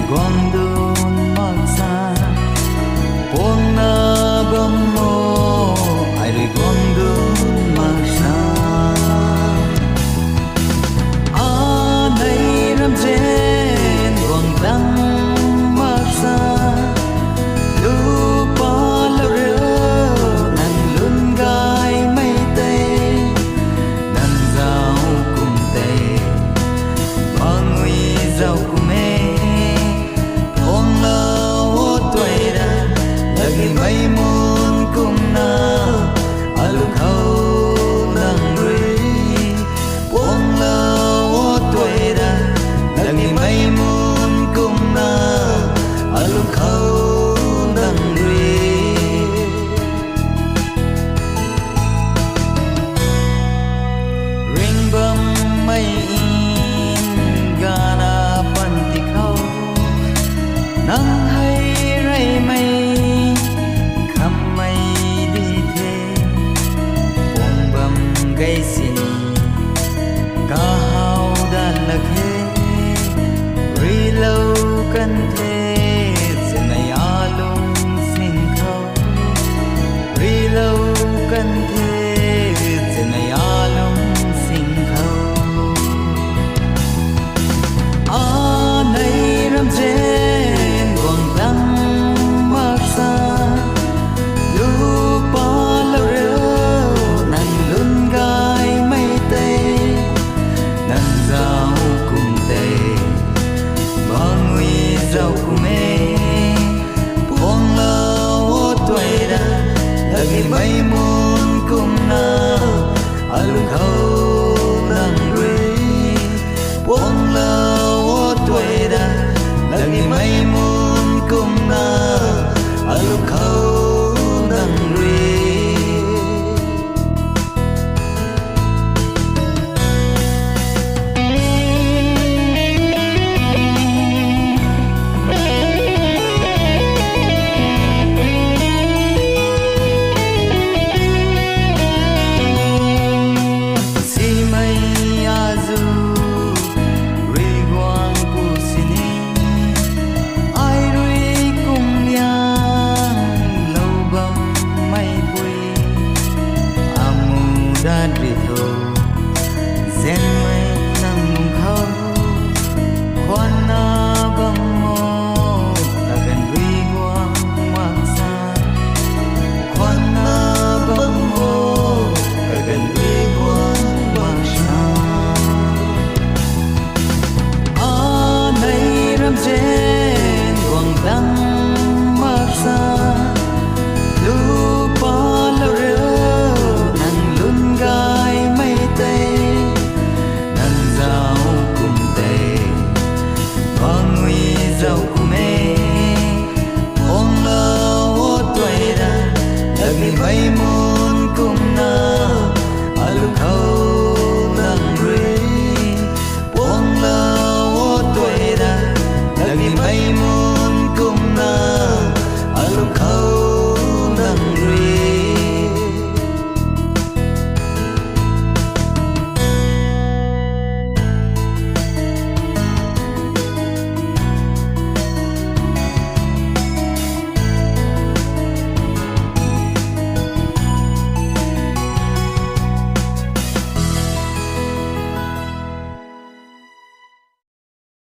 gondun magsa pong na gamo ai ri gondun magsa a nei ram jen gong dang magsa lu pa la re nan lun gai mai te nan zao kum te bangui zao kum mai mun kum na alu khâu nang ri buông la o tuổi ra lagi mai mun kum na alu khâu nang ri ring bam mai in gana panti khâu nang hai rai mai gây xin ca hao đàn lạc hê ri lâu cân thế giờ này a lung xin khâu ri lâu cân thế giờ này a lung xin khâu a này ram jen quang lăng mắc xa lu pa lâu rêu rau kume buông la o tuổi ra lagi mai mun kum na alu khâu